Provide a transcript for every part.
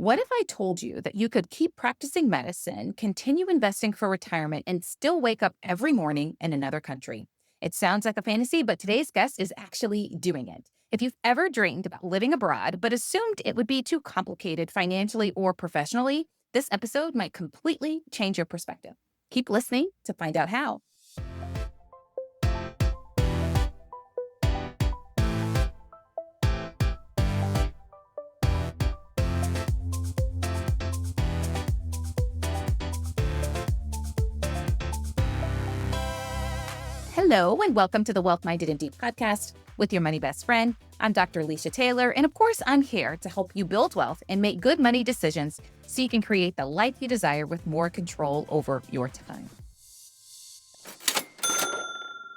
What if I told you that you could keep practicing medicine, continue investing for retirement, and still wake up every morning in another country? It sounds like a fantasy, but today's guest is actually doing it. If you've ever dreamed about living abroad, but assumed it would be too complicated financially or professionally, this episode might completely change your perspective. Keep listening to find out how. Hello, and welcome to the Wealth Minded and Deep podcast with your money best friend. I'm Dr. Lisha Taylor, and of course, I'm here to help you build wealth and make good money decisions so you can create the life you desire with more control over your time.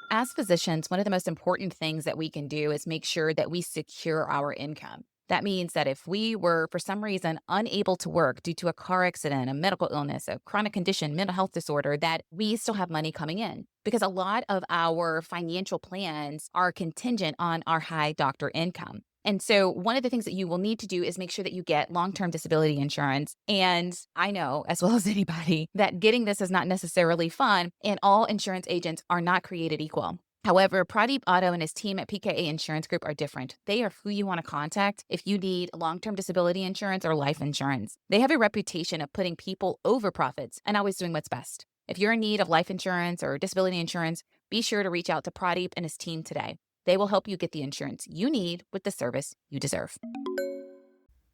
As physicians, one of the most important things that we can do is make sure that we secure our income. That means that if we were, for some reason, unable to work due to a car accident, a medical illness, a chronic condition, mental health disorder, that we still have money coming in. Because a lot of our financial plans are contingent on our high doctor income. And so one of the things that you will need to do is make sure that you get long-term disability insurance. And I know, as well as anybody, that getting this is not necessarily fun, and all insurance agents are not created equal. However, Pradeep Otto and his team at PKA Insurance Group are different. They are who you want to contact if you need long-term disability insurance or life insurance. They have a reputation of putting people over profits and always doing what's best. If you're in need of life insurance or disability insurance, be sure to reach out to Pradeep and his team today. They will help you get the insurance you need with the service you deserve.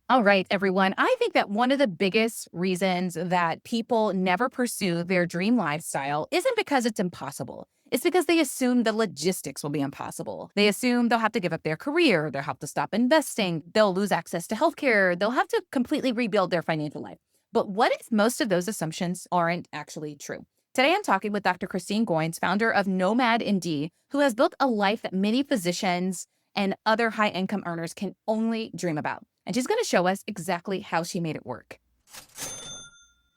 All right, everyone. I think that one of the biggest reasons that people never pursue their dream lifestyle isn't because it's impossible. It's because they assume the logistics will be impossible. They assume they'll have to give up their career, they'll have to stop investing, they'll lose access to healthcare, they'll have to completely rebuild their financial life. But what if most of those assumptions aren't actually true? Today, I'm talking with Dr. Kristine Goins, founder of Nomad MD, who has built a life that many physicians and other high income earners can only dream about. And she's going to show us exactly how she made it work.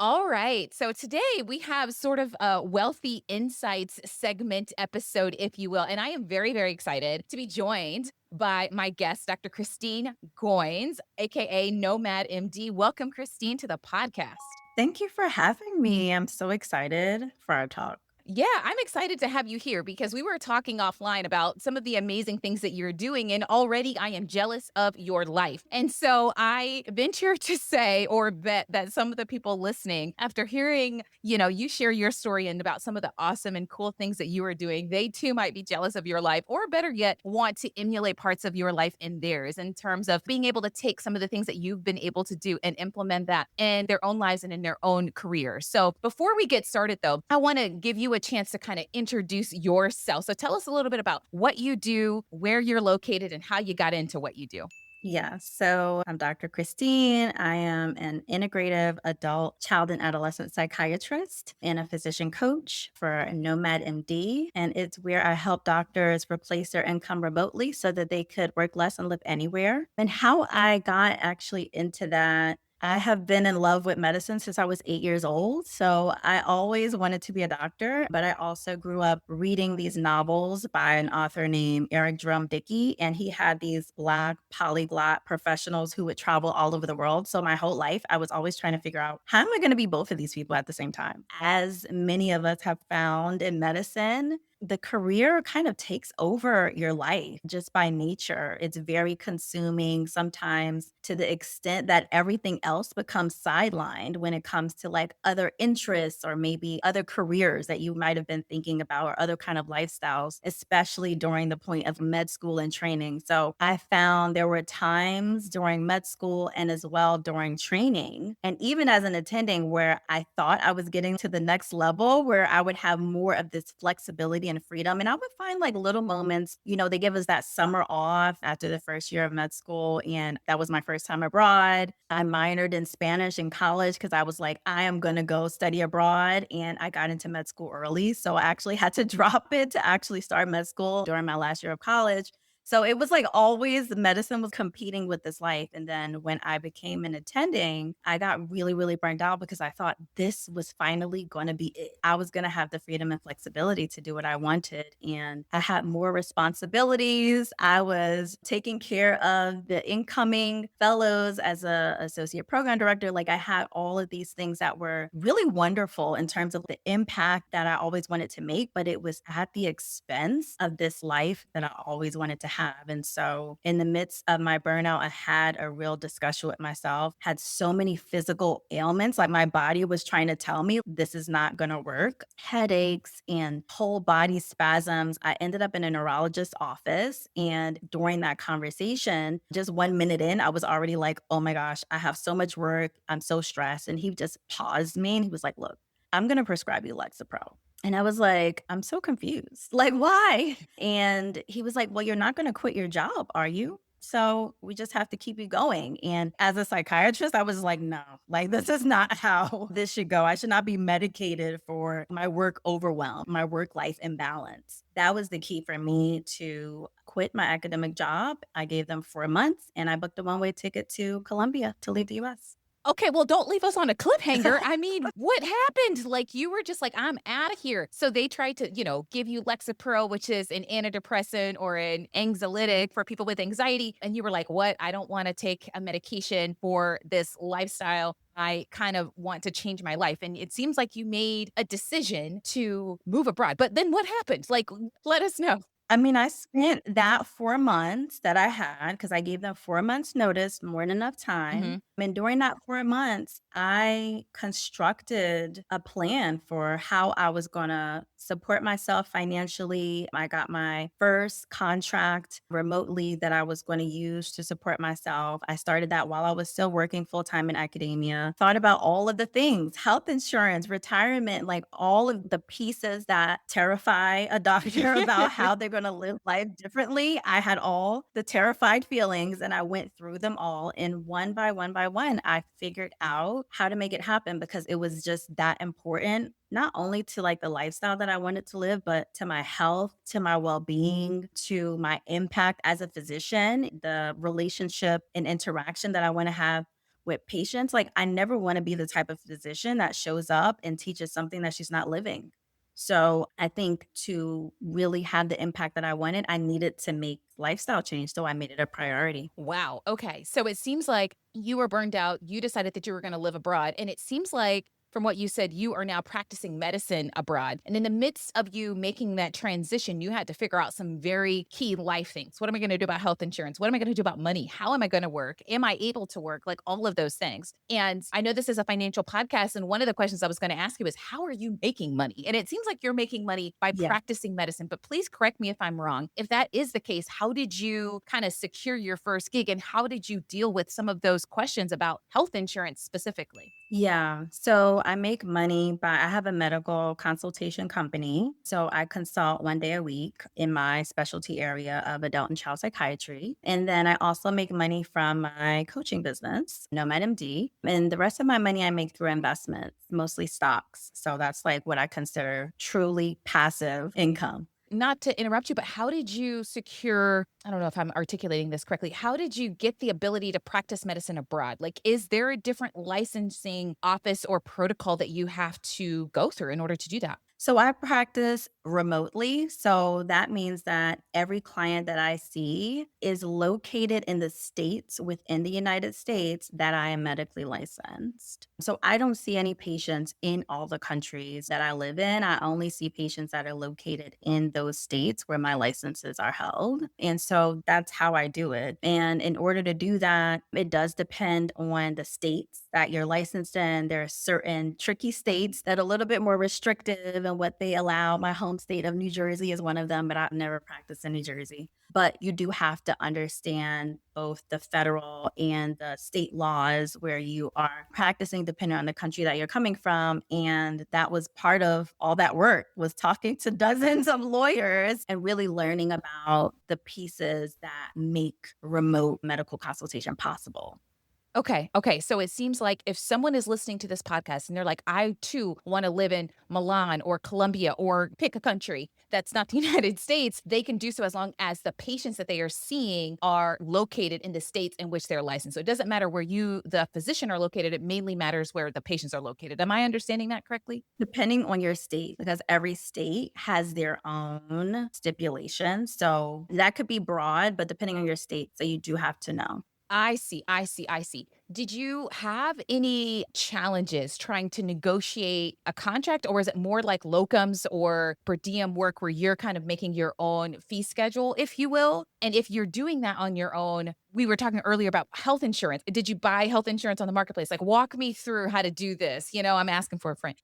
All right. So today we have sort of a wealthy insights segment episode, if you will. And I am very, very excited to be joined by my guest, Dr. Kristine Goins, aka Nomad MD. Welcome, Kristine, to the podcast. Thank you for having me. I'm so excited for our talk. Yeah, I'm excited to have you here because we were talking offline about some of the amazing things that you're doing, and already I am jealous of your life. And so I venture to say or bet that some of the people listening, after hearing, you share your story and about some of the awesome and cool things that you are doing, they too might be jealous of your life, or better yet, want to emulate parts of your life in theirs in terms of being able to take some of the things that you've been able to do and implement that in their own lives and in their own careers. So before we get started, though, I want to give you a chance to kind of introduce yourself. So tell us a little bit about what you do, where you're located, and how you got into what you do. Yeah, so I'm Dr. Kristine. I am an integrative adult child and adolescent psychiatrist and a physician coach for Nomad MD. And it's where I help doctors replace their income remotely so that they could work less and live anywhere. And how I got actually into that, I have been in love with medicine since I was 8 years old. So I always wanted to be a doctor, but I also grew up reading these novels by an author named Eric Drum Dickey. And he had these Black polyglot professionals who would travel all over the world. So my whole life, I was always trying to figure out, how am I going to be both of these people at the same time? As many of us have found in medicine, the career kind of takes over your life just by nature. It's very consuming sometimes to the extent that everything else becomes sidelined when it comes to like other interests or maybe other careers that you might have been thinking about or other kind of lifestyles, especially during the point of med school and training. So I found there were times during med school and as well during training, and even as an attending, where I thought I was getting to the next level where I would have more of this flexibility and freedom. And I would find like little moments, they give us that summer off after the first year of med school. And that was my first time abroad. I minored in Spanish in college because I was like, I am going to go study abroad. And I got into med school early. So I actually had to drop it to actually start med school during my last year of college. So it was like always the medicine was competing with this life. And then when I became an attending, I got really, really burned out because I thought this was finally going to be it. I was going to have the freedom and flexibility to do what I wanted. And I had more responsibilities. I was taking care of the incoming fellows as a associate program director. Like I had all of these things that were really wonderful in terms of the impact that I always wanted to make, but it was at the expense of this life that I always wanted to have. And so in the midst of my burnout, I had a real discussion with myself, had so many physical ailments, like my body was trying to tell me this is not going to work, headaches and whole body spasms. I ended up in a neurologist's office. And during that conversation, just 1 minute in, I was already like, oh my gosh, I have so much work. I'm so stressed. And he just paused me and he was like, look, I'm going to prescribe you Lexapro. And I was like, I'm so confused. Like, why? And he was like, well, you're not going to quit your job, are you? So we just have to keep you going. And as a psychiatrist, I was like, no, like, this is not how this should go. I should not be medicated for my work overwhelm, my work life imbalance. That was the key for me to quit my academic job. I gave them 4 months and I booked a one-way ticket to Colombia to leave the US. Okay, well, don't leave us on a cliffhanger. I mean, what happened? Like, you were just like, I'm out of here. So they tried to, give you Lexapro, which is an antidepressant or an anxiolytic for people with anxiety. And you were like, what? I don't want to take a medication for this lifestyle. I kind of want to change my life. And it seems like you made a decision to move abroad. But then what happened? Like, let us know. I mean, I spent that 4 months that I had because I gave them 4 months notice, more than enough time. Mhm. And during that 4 months, I constructed a plan for how I was gonna support myself financially. I got my first contract remotely that I was gonna use to support myself. I started that while I was still working full-time in academia. Thought about all of the things, health insurance, retirement, like all of the pieces that terrify a doctor about how they're gonna live life differently. I had all the terrified feelings and I went through them all. And one by one, I figured out how to make it happen because it was just that important, not only to like the lifestyle that I wanted to live, but to my health, to my well being, to my impact as a physician, the relationship and interaction that I want to have with patients. Like, I never want to be the type of physician that shows up and teaches something that she's not living. So I think to really have the impact that I wanted, I needed to make lifestyle change. So I made it a priority. Wow. Okay. So it seems like you were burned out. You decided that you were going to live abroad. And it seems like, from what you said, you are now practicing medicine abroad. And in the midst of you making that transition, you had to figure out some very key life things. What am I going to do about health insurance? What am I going to do about money? How am I going to work? Am I able to work? Like all of those things. And I know this is a financial podcast. And one of the questions I was going to ask you is, how are you making money? And it seems like you're making money by Yeah. practicing medicine. But please correct me if I'm wrong. If that is the case, how did you kind of secure your first gig? And how did you deal with some of those questions about health insurance specifically? Yeah. So I make money by I have a medical consultation company. So I consult 1 day a week in my specialty area of adult and child psychiatry. And then I also make money from my coaching business, Nomad MD. And the rest of my money I make through investments, mostly stocks. So that's like what I consider truly passive income. Not to interrupt you, but how did you secure, I don't know if I'm articulating this correctly. How did you get the ability to practice medicine abroad? Like, is there a different licensing office or protocol that you have to go through in order to do that? So I practice remotely. So that means that every client that I see is located in the states within the United States that I am medically licensed. So I don't see any patients in all the countries that I live in. I only see patients that are located in those states where my licenses are held. And so that's how I do it. And in order to do that, it does depend on the states that you're licensed in. There are certain tricky states that are a little bit more restrictive in what they allow. My home state of New Jersey is one of them, but I've never practiced in New Jersey. But you do have to understand both the federal and the state laws where you are practicing depending on the country that you're coming from. And that was part of all that work was talking to dozens of lawyers and really learning about the pieces that make remote medical consultation possible. Okay. Okay. So it seems like if someone is listening to this podcast and they're like, I too want to live in Milan or Colombia or pick a country that's not the United States, they can do so as long as the patients that they are seeing are located in the states in which they're licensed. So it doesn't matter where you, the physician, are located. It mainly matters where the patients are located. Am I understanding that correctly? Depending on your state, because every state has their own stipulations. So that could be broad, but depending on your state, so you do have to know. I see, I see, I see. Did you have any challenges trying to negotiate a contract, or is it more like locums or per diem work where you're kind of making your own fee schedule, if you will? And if you're doing that on your own, we were talking earlier about health insurance. Did you buy health insurance on the marketplace? Like, walk me through how to do this. I'm asking for a friend.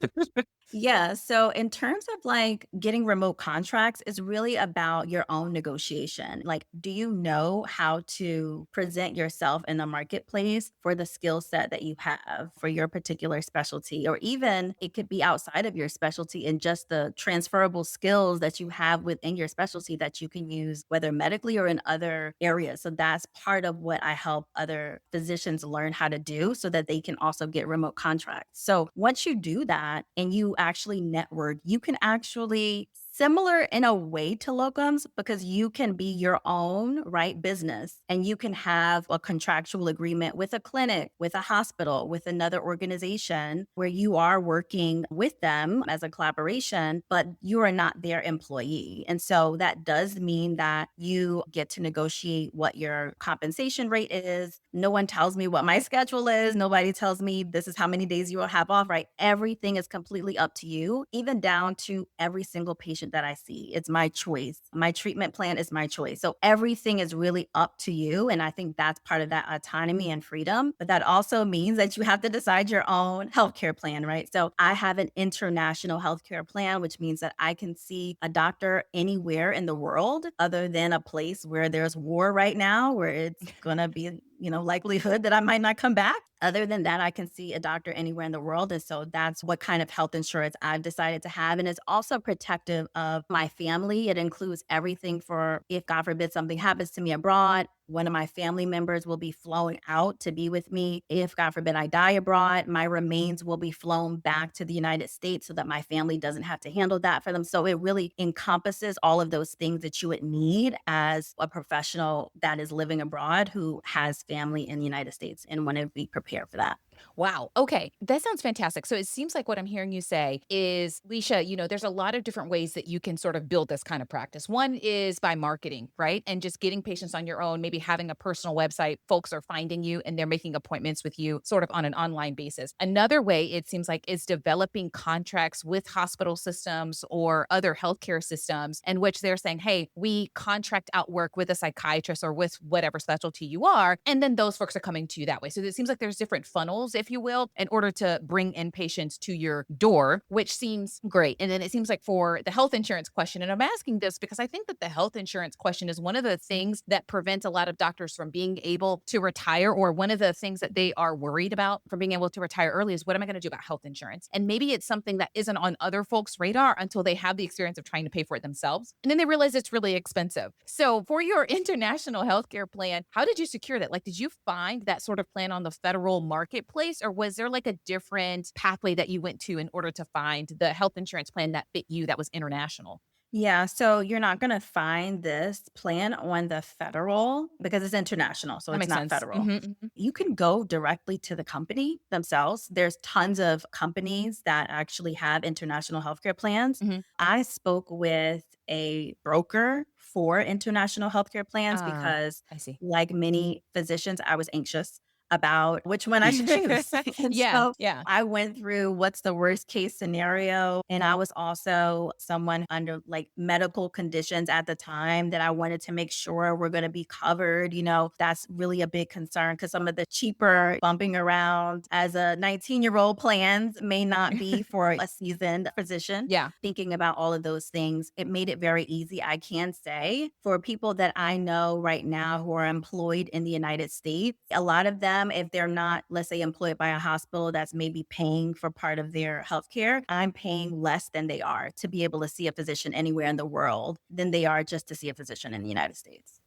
Yeah. So, in terms of like getting remote contracts, it's really about your own negotiation. Like, do you know how to present yourself in the marketplace for the skill set that you have for your particular specialty? Or even it could be outside of your specialty and just the transferable skills that you have within your specialty that you can use, whether medically or in other areas. So, that's part of what I help other physicians learn how to do so that they can also get remote contracts. So, once you do that and you actually network, you can actually similar in a way to locums because you can be your own right business and you can have a contractual agreement with a clinic, with a hospital, with another organization where you are working with them as a collaboration, but you are not their employee. And so that does mean that you get to negotiate what your compensation rate is. No one tells me what my schedule is. Nobody tells me this is how many days you will have off, right? Everything is completely up to you, even down to every single patient that I see. It's my choice. My treatment plan is my choice. So everything is really up to you. And I think that's part of that autonomy and freedom. But that also means that you have to decide your own healthcare plan, right? So I have an international healthcare plan, which means that I can see a doctor anywhere in the world other than a place where there's war right now, where it's going to be likelihood that I might not come back. Other than that, I can see a doctor anywhere in the world. And so that's what kind of health insurance I've decided to have. And it's also protective of my family. It includes everything for if, God forbid, something happens to me abroad. One of my family members will be flowing out to be with me. If, God forbid, I die abroad, my remains will be flown back to the United States so that my family doesn't have to handle that for them. So it really encompasses all of those things that you would need as a professional that is living abroad who has family in the United States and want to be prepared for that. Wow. Okay. That sounds fantastic. So it seems like what I'm hearing you say is, Leisha, there's a lot of different ways that you can sort of build this kind of practice. One is by marketing, right? And just getting patients on your own, maybe having a personal website. Folks are finding you and they're making appointments with you sort of on an online basis. Another way it seems like is developing contracts with hospital systems or other healthcare systems in which they're saying, hey, we contract out work with a psychiatrist or with whatever specialty you are. And then those folks are coming to you that way. So it seems like there's different funnels, if you will, in order to bring in patients to your door, which seems great. And then it seems like for the health insurance question, and I'm asking this because I think that the health insurance question is one of the things that prevents a lot of doctors from being able to retire, or one of the things that they are worried about from being able to retire early is what am I going to do about health insurance? And maybe it's something that isn't on other folks' radar until they have the experience of trying to pay for it themselves. And then they realize it's really expensive. So for your international healthcare plan, how did you secure that? Like, did you find that sort of plan on the federal marketplace, or was there like a different pathway that you went to in order to find the health insurance plan that fit you that was international? Yeah, so you're not gonna find this plan on the federal because it's international, so That it's makes not sense. federal. Mhm, You can go directly to the company themselves. There's tons of companies that actually have international healthcare plans. mhm, mhm. I spoke with a broker for international healthcare plans Ah, because, I see. like many physicians, I was anxious about which one I should choose. And Yeah, so yeah. I went through what's the worst case scenario. And I was also someone under like medical conditions at the time that I wanted to make sure we're going to be covered. That's really a big concern because some of the cheaper bumping around as a 19-year-old plans may not be for a seasoned physician. Yeah. Thinking about all of those things, it made it very easy. I can say for people that I know right now who are employed in the United States, a lot of them, if they're not, let's say, employed by a hospital that's maybe paying for part of their healthcare, I'm paying less than they are to be able to see a physician anywhere in the world than they are just to see a physician in the United States.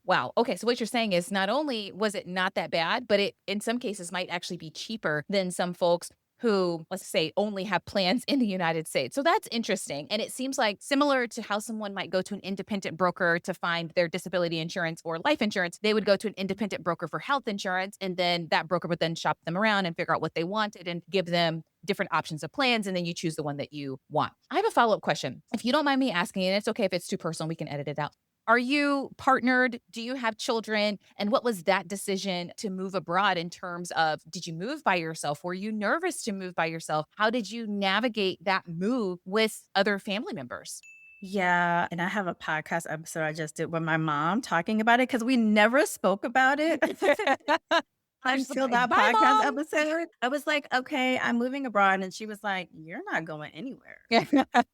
Wow. Okay. So what you're saying is not only was it not that bad, but it in some cases might actually be cheaper than some folks who, let's say, only have plans in the United States. So that's interesting. And it seems like similar to how someone might go to an independent broker to find their disability insurance or life insurance, they would go to an independent broker for health insurance. And then that broker would then shop them around and figure out what they wanted and give them different options of plans. And then you choose the one that you want. I have a follow up question. If you don't mind me asking, and it's okay if it's too personal, we can edit it out. Are you partnered? Do you have children? And what was that decision to move abroad in terms of did you move by yourself? Were you nervous to move by yourself? How did you navigate that move with other family members? Yeah, and I have a podcast episode I just did with my mom talking about it because we never spoke about it Just until like, that bye, podcast mom. episode. I was like, "Okay, I'm moving abroad," and she was like, "You're not going anywhere."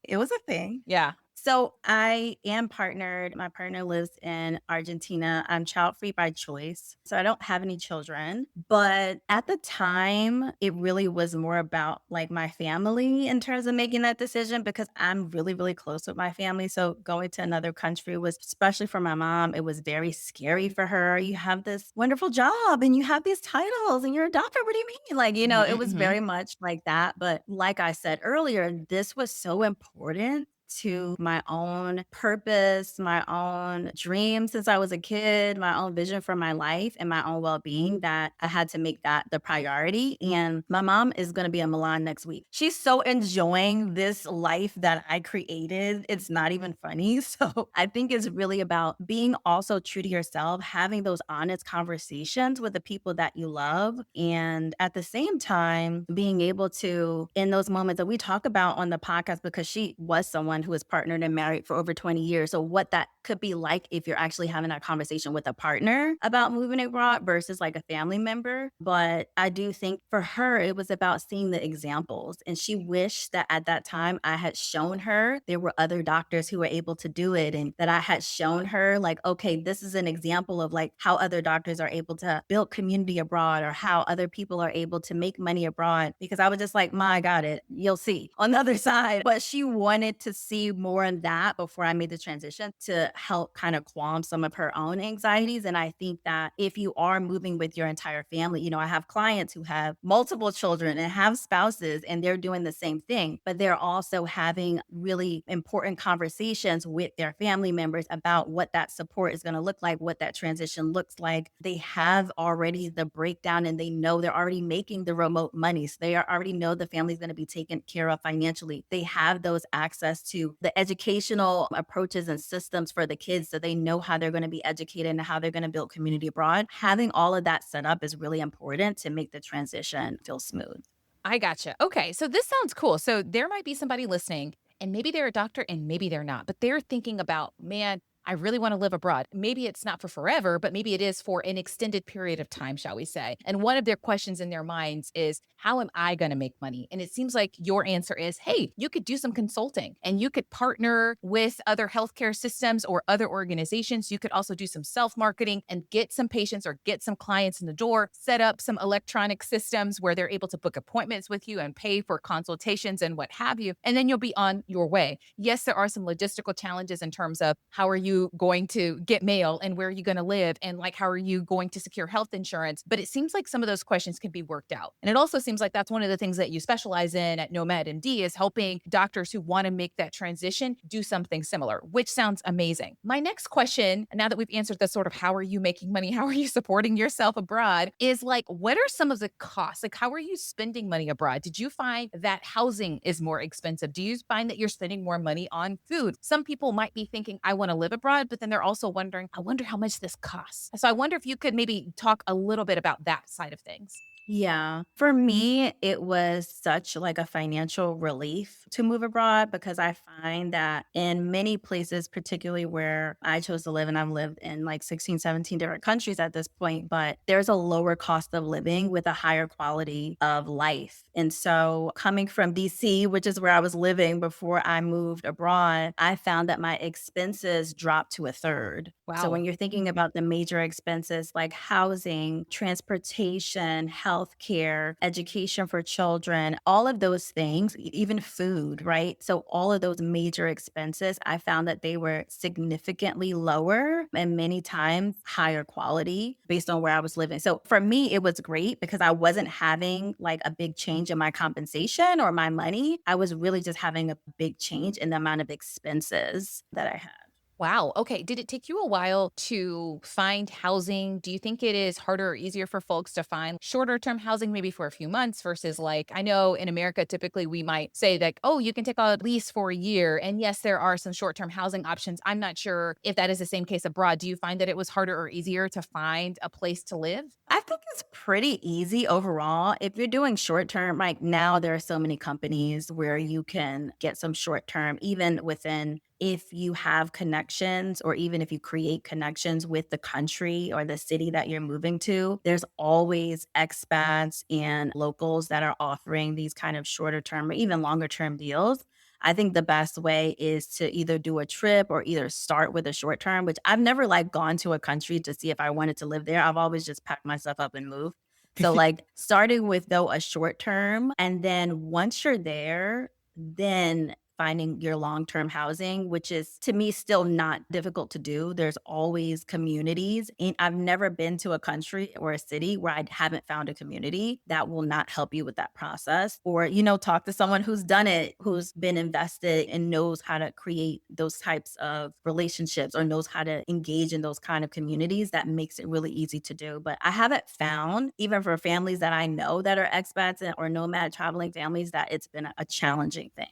It was a thing. Yeah. So I am partnered. My partner lives in Argentina. I'm child free by choice. So I don't have any children. But at the time, it really was more about like my family in terms of making that decision because I'm really, really close with my family. So going to another country was, especially for my mom, it was very scary for her. You have this wonderful job and you have these titles and you're a doctor. What do you mean? Like, it Mhm, was mhm. very much like that. But like I said earlier, this was so important to my own purpose, my own dream since I was a kid, my own vision for my life and my own well being that I had to make that the priority. And my mom is going to be in Milan next week. She's so enjoying this life that I created. It's not even funny. So I think it's really about being also true to yourself, having those honest conversations with the people that you love. And at the same time, being able to, in those moments that we talk about on the podcast, because she was someone who was partnered and married for over 20 years. So, what that could be like if you're actually having that conversation with a partner about moving abroad versus like a family member. But I do think for her, it was about seeing the examples. And she wished that at that time I had shown her there were other doctors who were able to do it and that I had shown her, like, okay, this is an example of like how other doctors are able to build community abroad or how other people are able to make money abroad. Because I was just like, Ma, I got it. You'll see on the other side. But she wanted to see more in that before I made the transition to help kind of calm some of her own anxieties. And I think that if you are moving with your entire family, I have clients who have multiple children and have spouses and they're doing the same thing, but they're also having really important conversations with their family members about what that support is going to look like, what that transition looks like. They have already the breakdown and they know they're already making the remote money. So they already know the family's going to be taken care of financially. They have those access to the educational approaches and systems for the kids so they know how they're going to be educated and how they're going to build community abroad. Having all of that set up is really important to make the transition feel smooth. I gotcha. Okay. So this sounds cool. So there might be somebody listening, and maybe they're a doctor and maybe they're not, but they're thinking about, man, I really want to live abroad. Maybe it's not for forever, but maybe it is for an extended period of time, shall we say. And one of their questions in their minds is, how am I going to make money? And it seems like your answer is, hey, you could do some consulting and you could partner with other healthcare systems or other organizations. You could also do some self marketing and get some patients or get some clients in the door, set up some electronic systems where they're able to book appointments with you and pay for consultations and what have you. And then you'll be on your way. Yes, there are some logistical challenges in terms of how are you going to get mail and where are you going to live and like how are you going to secure health insurance, but it seems like some of those questions can be worked out. And it also seems like that's one of the things that you specialize in at Nomad MD is helping doctors who want to make that transition do something similar, which sounds amazing. My next question, now that we've answered the sort of how are you making money, how are you supporting yourself abroad, is like what are some of the costs? Like how are you spending money abroad? Did you find that housing is more expensive? Do you find that you're spending more money on food? Some people might be thinking I want to live abroad, but then they're also wondering, I wonder how much this costs. So I wonder if you could maybe talk a little bit about that side of things. Yeah. For me, it was such like a financial relief to move abroad because I find that in many places, particularly where I chose to live, and I've lived in like 16, 17 different countries at this point, but there's a lower cost of living with a higher quality of life. And so coming from DC, which is where I was living before I moved abroad, I found that my expenses dropped to a third. So Wow. when you're thinking about the major expenses like housing, transportation, health, healthcare, education for children, all of those things, even food, right? So all of those major expenses, I found that they were significantly lower and many times higher quality based on where I was living. So for me, it was great because I wasn't having like a big change in my compensation or my money. I was really just having a big change in the amount of expenses that I had. Wow. Okay. Did it take you a while to find housing? Do you think it is harder or easier for folks to find shorter term housing, maybe for a few months versus like, I know in America, typically we might say that, oh, you can take a lease for a year. And yes, there are some short term housing options. I'm not sure if that is the same case abroad. Do you find that it was harder or easier to find a place to live? I think it's pretty easy overall. If you're doing short term, like now there are so many companies where you can get some short term, even within if you have connections or even if you create connections with the country or the city that you're moving to, there's always expats and locals that are offering these kind of shorter term or even longer term deals. I think the best way is to either do a trip or either start with a short term, which I've never like gone to a country to see if I wanted to live there. I've always just packed myself up and moved. So like starting with though a short term and then once you're there, then finding your long-term housing, which is to me still not difficult to do. There's always communities. And I've never been to a country or a city where I haven't found a community that will not help you with that process. Or, talk to someone who's done it, who's been invested and knows how to create those types of relationships or knows how to engage in those kind of communities that makes it really easy to do. But I haven't found, even for families that I know that are expats or nomad traveling families, that it's been a challenging thing.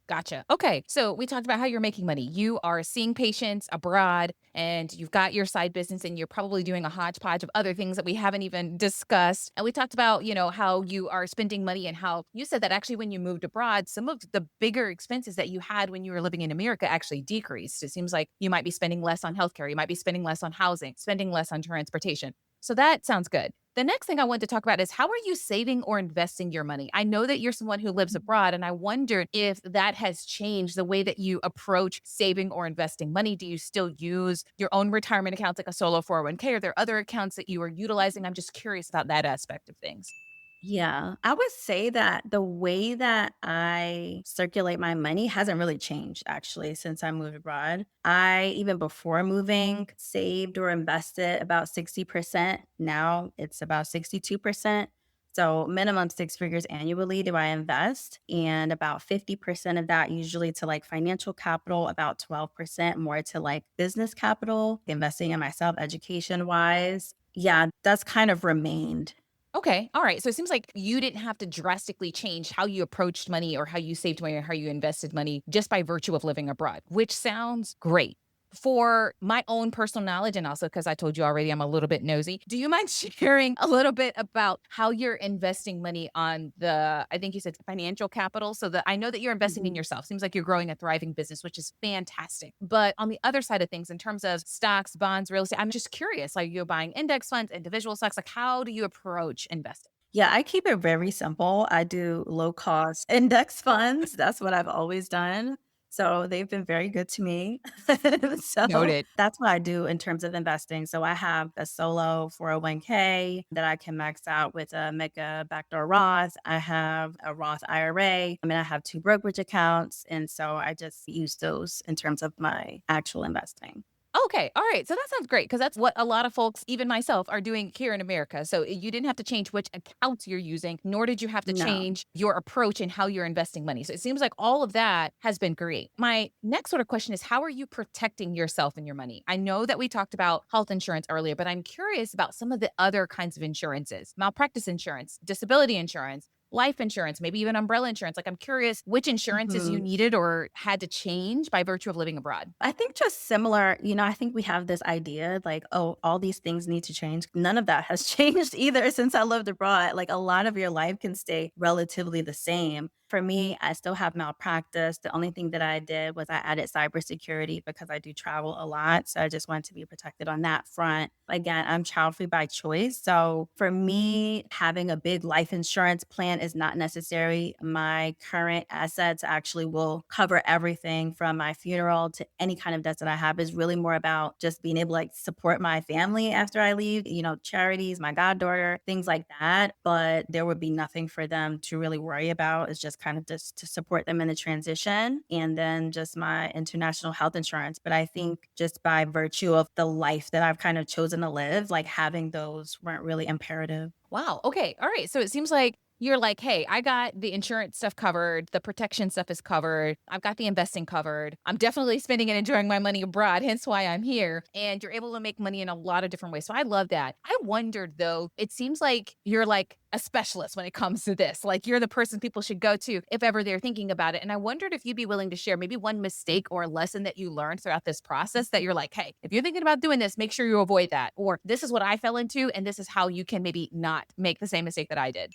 Gotcha. Okay. So we talked about how you're making money. You are seeing patients abroad and you've got your side business and you're probably doing a hodgepodge of other things that we haven't even discussed. And we talked about, how you are spending money and how you said that actually when you moved abroad, some of the bigger expenses that you had when you were living in America actually decreased. It seems like you might be spending less on healthcare, you might be spending less on housing, spending less on transportation. So that sounds good. The next thing I wanted to talk about is how are you saving or investing your money? I know that you're someone who lives abroad, and I wondered if that has changed the way that you approach saving or investing money. Do you still use your own retirement accounts like a solo 401k? Are there other accounts that you are utilizing? I'm just curious about that aspect of things. Yeah, I would say that the way that I circulate my money hasn't really changed actually since I moved abroad. I, even before moving, saved or invested about 60%. Now it's about 62%. So, minimum six figures annually do I invest, and about 50% of that usually to like financial capital, about 12% more to like business capital, investing in myself education wise. Yeah, that's kind of remained. Okay. All right. So it seems like you didn't have to drastically change how you approached money or how you saved money or how you invested money just by virtue of living abroad, which sounds great. For my own personal knowledge, and also because I told you already, I'm a little bit nosy. Do you mind sharing a little bit about how you're investing money on I think you said financial capital? So that I know that you're investing in yourself. Seems like you're growing a thriving business, which is fantastic. But on the other side of things, in terms of stocks, bonds, real estate, I'm just curious. Like you're buying index funds, individual stocks. Like how do you approach investing? Yeah, I keep it very simple. I do low cost index funds. That's what I've always done. So they've been very good to me. So Noted. that's what I do in terms of investing. So I have a solo 401k that I can max out with a mega backdoor Roth. I have a Roth IRA. I mean, I have two brokerage accounts. And so I just use those in terms of my actual investing. Okay. All right. So that sounds great because that's what a lot of folks, even myself, are doing here in America. So you didn't have to change which accounts you're using, nor did you have to No. change your approach and how you're investing money. So it seems like all of that has been great. My next sort of question is how are you protecting yourself and your money? I know that we talked about health insurance earlier, but I'm curious about some of the other kinds of insurances, malpractice insurance, disability insurance, life insurance, maybe even umbrella insurance. Like, I'm curious which insurances you Mhm. needed or had to change by virtue of living abroad. I think just similar, I think we have this idea like, oh, all these things need to change. None of that has changed either since I lived abroad. Like a lot of your life can stay relatively the same. For me, I still have malpractice. The only thing that I did was I added cybersecurity because I do travel a lot. So I just wanted to be protected on that front. Again, I'm child free by choice. So for me, having a big life insurance plan plan is not necessary. My current assets actually will cover everything from my funeral to any kind of debts that I have. Is really more about just being able to like support my family after I leave, charities, my goddaughter, things like that. But there would be nothing for them to really worry about. It's just kind of just to support them in the transition and then just my international health insurance. But I think just by virtue of the life that I've kind of chosen to live, like having those weren't really imperative. Wow. Okay. All right. So it seems like you're like, hey, I got the insurance stuff covered. The protection stuff is covered. I've got the investing covered. I'm definitely spending and enjoying my money abroad, hence why I'm here. And you're able to make money in a lot of different ways. So I love that. I wondered though, it seems like you're like a specialist when it comes to this. Like you're the person people should go to if ever they're thinking about it. And I wondered if you'd be willing to share maybe one mistake or lesson that you learned throughout this process that you're like, hey, if you're thinking about doing this, make sure you avoid that. Or this is what I fell into, and this is how you can maybe not make the same mistake that I did.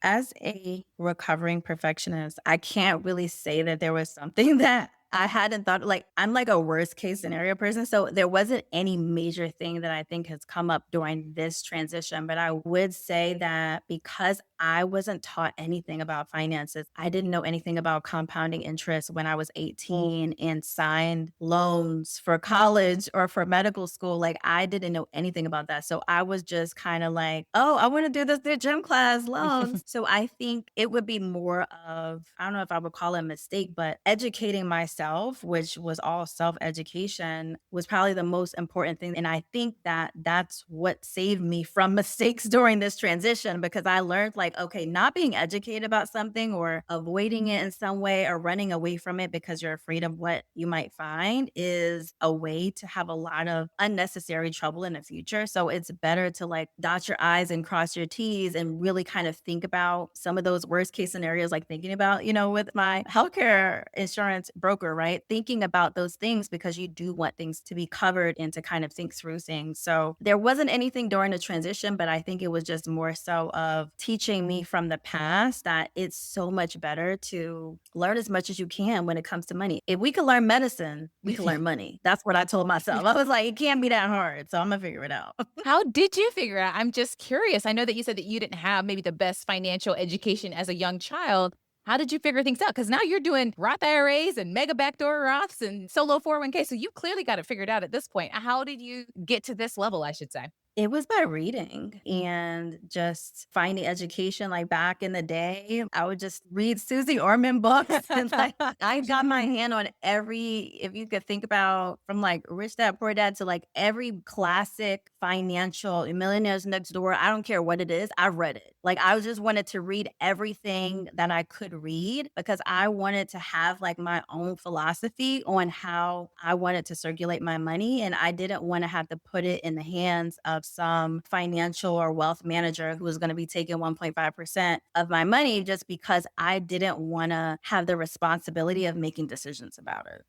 As a recovering perfectionist, I can't really say that there was something that I hadn't thought like, I'm like a worst case scenario person, so there wasn't any major thing that I think has come up during this transition, but I would say that because I wasn't taught anything about finances, I didn't know anything about compounding interest when I was 18 and signed loans for college or for medical school, like, I didn't know anything about that, so I was just kinda like, "Oh, I wanna do this gym class, loans." So I think it would be more of I don't know if I would call it a mistake, but educating myself, which was all self-education, was probably the most important thing, and I think that that's what saved me from mistakes during this transition because I learned, like, okay, not being educated about something or avoiding it in some way or running away from it because you're afraid of what you might find is a way to have a lot of unnecessary trouble in the future. So it's better to like dot your I's and cross your T's and really kind of think about some of those worst case scenarios, like thinking about, with my healthcare insurance broker, right? Thinking about those things because you do want things to be covered and to kind of think through things. So there wasn't anything during the transition, but I think it was just more so of teaching me from the past that it's so much better to learn as much as you can when it comes to money. If we could learn medicine, we could learn money. That's what I told myself. I was like, it can't be that hard. So I'm gonna figure it out. How did you figure out? I'm just curious. I know that you said that you didn't have maybe the best financial education as a young child. How did you figure things out? Because now you're doing Roth IRAs and mega backdoor Roths and solo 401k. So you clearly got it figured out at this point. How did you get to this level, I should say? It was by reading and just finding education, like, back in the day, I would just read Susie Orman books and, like, I got my hand on every if you could think about from, like, Rich Dad, Poor Dad to, like, every classic financial Millionaires Next Door, I don't care what it is, I've read it. Like, I just wanted to read everything that I could read because I wanted to have, like, my own philosophy on how I wanted to circulate my money, and I didn't wanna have to put it in the hands of some financial or wealth manager who was gonna be taking 1.5% of my money just because I didn't wanna have the responsibility of making decisions about it.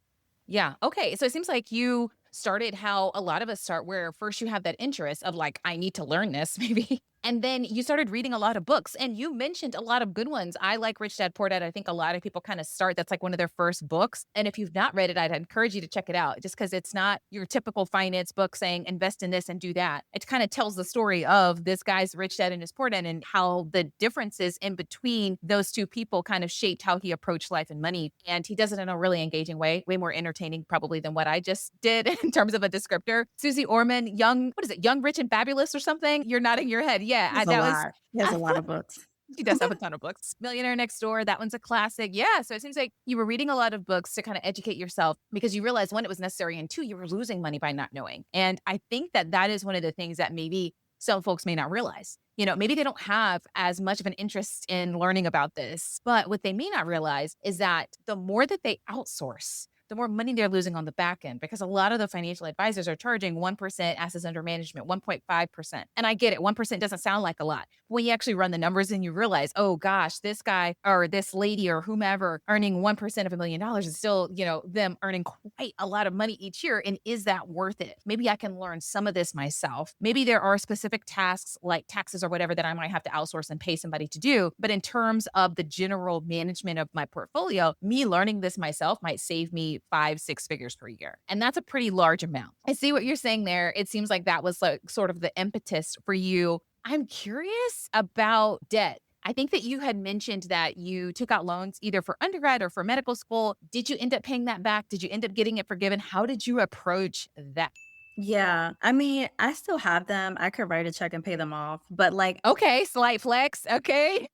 Yeah. Okay. So it seems like you started how a lot of us start, where first you have that interest of like, I need to learn this, maybe. And then you started reading a lot of books and you mentioned a lot of good ones. I like Rich Dad Poor Dad. I think a lot of people kind of start, that's like one of their first books. And if you've not read it, I'd encourage you to check it out just because it's not your typical finance book saying invest in this and do that. It kind of tells the story of this guy's rich dad and his poor dad and how the differences in between those two people kind of shaped how he approached life and money. And he does it in a really engaging way more entertaining probably than what I just did in terms of a descriptor. Susie Orman, Young, what is it? Young, Rich, and Fabulous or something? You're nodding your head. Yeah, There's a that was lot. There's a lot of books. she does have a ton of books. Millionaire Next Door, that one's a classic. Yeah, so it seems like you were reading a lot of books to kind of educate yourself because you realized one, it was necessary, and two, you were losing money by not knowing. And I think that that is one of the things that maybe some folks may not realize. Maybe they don't have as much of an interest in learning about this, but what they may not realize is that the more that they outsource, the more money they're losing on the back end because a lot of the financial advisors are charging 1% assets under management, 1.5%. And I get it, 1% doesn't sound like a lot. When you actually run the numbers and you realize, oh gosh, this guy or this lady or whomever earning 1% of $1 million is still, them earning quite a lot of money each year. And is that worth it? Maybe I can learn some of this myself. Maybe there are specific tasks like taxes or whatever that I might have to outsource and pay somebody to do. But in terms of the general management of my portfolio, me learning this myself might save me 5, 6 figures per year. And that's a pretty large amount. I see what you're saying there. It seems like that was like sort of the impetus for you. I'm curious about debt. I think that you had mentioned that you took out loans either for undergrad or for medical school. Did you end up paying that back? Did you end up getting it forgiven? How did you approach that? Yeah, I mean, I still have them. I could write a check and pay them off, but, like, Okay, slight flex. Okay.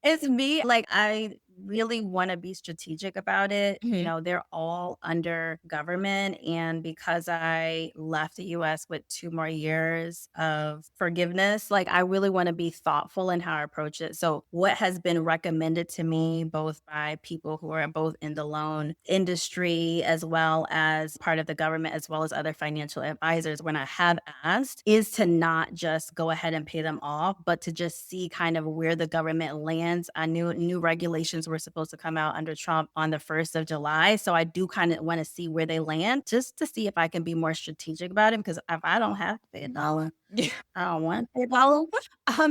it's me, like, I really wanna be strategic about it. You Mhm. know, they're all under government, and because I left the US with 2 more years of forgiveness, like, I really wanna be thoughtful in how I approach it. So, what has been recommended to me both by people who are both in the loan industry as well as part of the government, as well as other financial advisors when I have asked, is to not just go ahead and pay them off, but to just see kind of where the government lands. I knew new regulations were supposed to come out under Trump on the 1st of July. So I do kind of want to see where they land just to see if I can be more strategic about it. Because if I don't have to pay a dollar, I don't want to pay a dollar.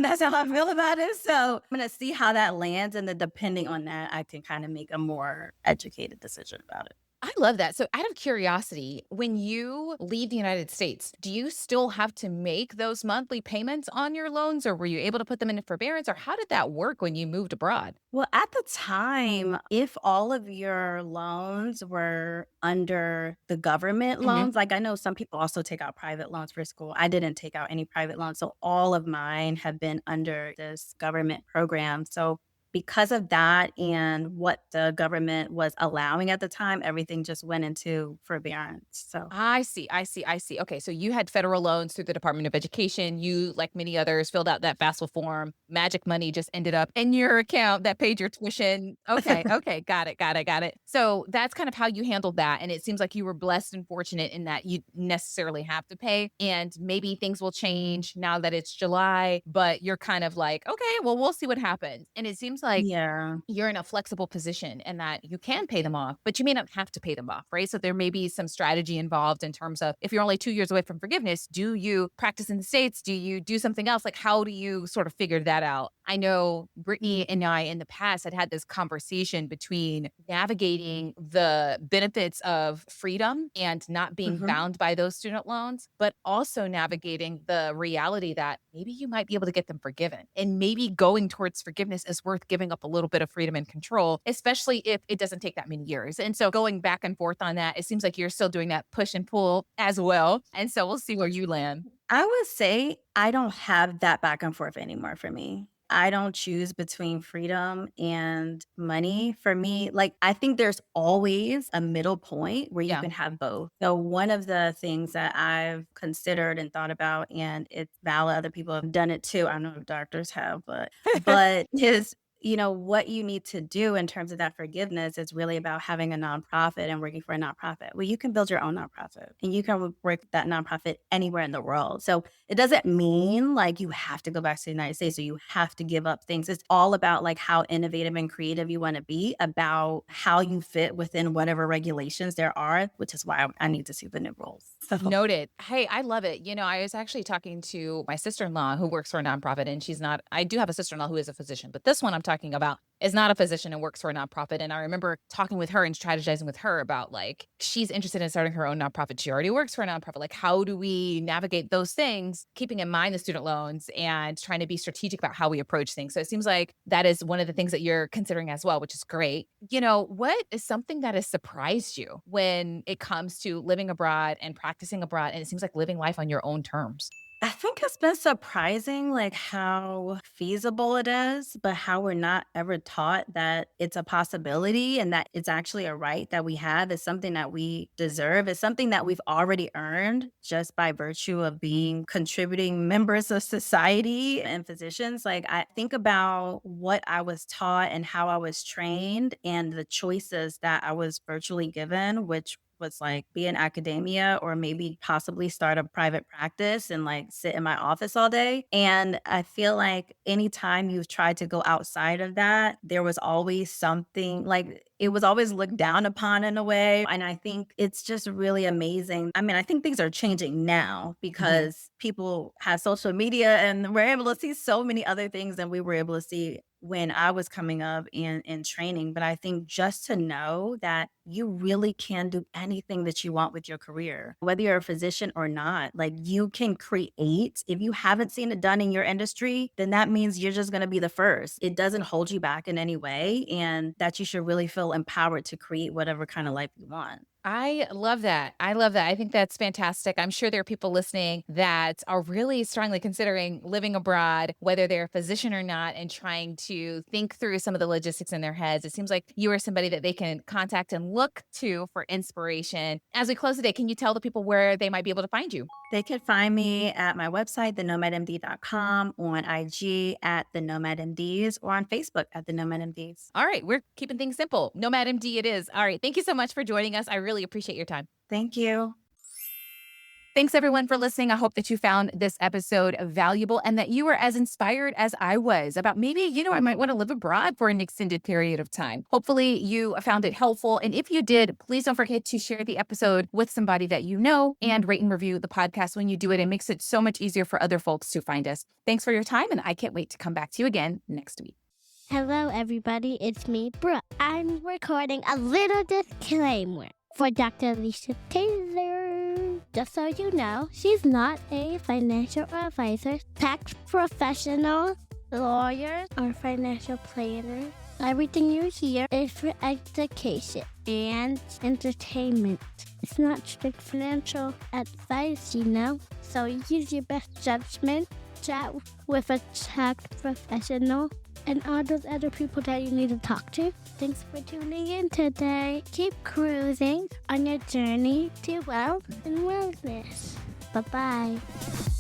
That's how I feel about it. So I'm gonna see how that lands. And then depending on that, I can kind of make a more educated decision about it. I love that. So, out of curiosity, when you leave the United States, do you still have to make those monthly payments on your loans, or were you able to put them in forbearance, or how did that work when you moved abroad? Well, at the time, if all of your loans were under the government Mhm. loans, like I know some people also take out private loans for school. I didn't take out any private loans. So all of mine have been under this government program. So because of that and what the government was allowing at the time, everything just went into forbearance. So I see, I see, I see. Okay, so you had federal loans through the Department of Education. You, like many others, filled out that FAFSA form. Magic money just ended up in your account that paid your tuition. Okay, okay, got it, got it, got it. So that's kind of how you handled that. And it seems like you were blessed and fortunate in that you necessarily have to pay. And maybe things will change now that it's July, but you're kind of like, okay, well, we'll see what happens. And it seems like yeah. you're in a flexible position and that you can pay them off, but you may not have to pay them off, right? So there may be some strategy involved in terms of if you're only 2 years away from forgiveness, do you practice in the States? Do you do something else? Like, how do you sort of figure that out? I know Brittany and I in the past had this conversation between navigating the benefits of freedom and not being Hmm. bound by those student loans, but also navigating the reality that maybe you might be able to get them forgiven. And maybe going towards forgiveness is worth giving up a little bit of freedom and control, especially if it doesn't take that many years. And so going back and forth on that, it seems like you're still doing that push and pull as well. And so we'll see where you land. I would say I don't have that back and forth anymore for me. I don't choose between freedom and money. For me, like, I think there's always a middle point where you Yeah. can have both. So, one of the things that I've considered and thought about, and it's valid, other people have done it too. I don't know if doctors have, but is what you need to do in terms of that forgiveness is really about having a nonprofit and working for a nonprofit. Well, you can build your own nonprofit and you can work that nonprofit anywhere in the world. So it doesn't mean like you have to go back to the United States or you have to give up things. It's all about like how innovative and creative you want to be about how you fit within whatever regulations there are, which is why I need to see the new rules. So Noted. Hey, I love it. I was actually talking to my sister-in-law who works for a nonprofit and she's not I do have a sister-in-law who is a physician, but this one I'm talking about is not a physician and works for a nonprofit. And I remember talking with her and strategizing with her about like she's interested in starting her own nonprofit. She already works for a nonprofit. Like, how do we navigate those things, keeping in mind the student loans and trying to be strategic about how we approach things? So it seems like that is one of the things that you're considering as well, which is great. What is something that has surprised you when it comes to living abroad and practicing abroad? And it seems like living life on your own terms. I think it's been surprising, like, how feasible it is, but how we're not ever taught that it's a possibility and that it's actually a right that we have. It's something that we deserve. It's something that we've already earned just by virtue of being contributing members of society and physicians. Like, I think about what I was taught and how I was trained and the choices that I was virtually given, which was like be in academia or maybe possibly start a private practice and like sit in my office all day. And I feel like anytime you've tried to go outside of that, there was always something like it was always looked down upon in a way. And I think it's just really amazing. I mean, I think things are changing now because people have social media and we're able to see so many other things than we were able to see when I was coming up in training. But I think just to know that you really can do anything that you want with your career, whether you're a physician or not, like you can create. If you haven't seen it done in your industry, then that means you're just going to be the first. It doesn't hold you back in any way, and that you should really feel empowered to create whatever kind of life you want. I love that. I love that. I think that's fantastic. I'm sure there are people listening that are really strongly considering living abroad, whether they're a physician or not, and trying to think through some of the logistics in their heads. It seems like you are somebody that they can contact and look to for inspiration. As we close today, can you tell the people where they might be able to find you? They can find me at my website, thenomadmd.com, on IG at the Nomad MDs, or on Facebook at the Nomad MDs. All right, we're keeping things simple. Nomad MD it is. All right, thank you so much for joining us. I really appreciate your time. Thank you. Thanks everyone for listening. I hope that you found this episode valuable and that you were as inspired as I was about maybe, I might want to live abroad for an extended period of time. Hopefully you found it helpful. And if you did, please don't forget to share the episode with somebody that you know and rate and review the podcast when you do it. It makes it so much easier for other folks to find us. Thanks for your time. And I can't wait to come back to you again next week. Hello, everybody. It's me, Brooke. I'm recording a little disclaimer for Dr. Lisha Taylor. Just so you know, she's not a financial advisor, tax professional, lawyer, or financial planner. Everything you hear is for education and entertainment. It's not strict financial advice, So use your best judgment. Chat with a tax professional and all those other people that you need to talk to. Thanks for tuning in today. Keep cruising on your journey to wealth and wellness. Bye-bye.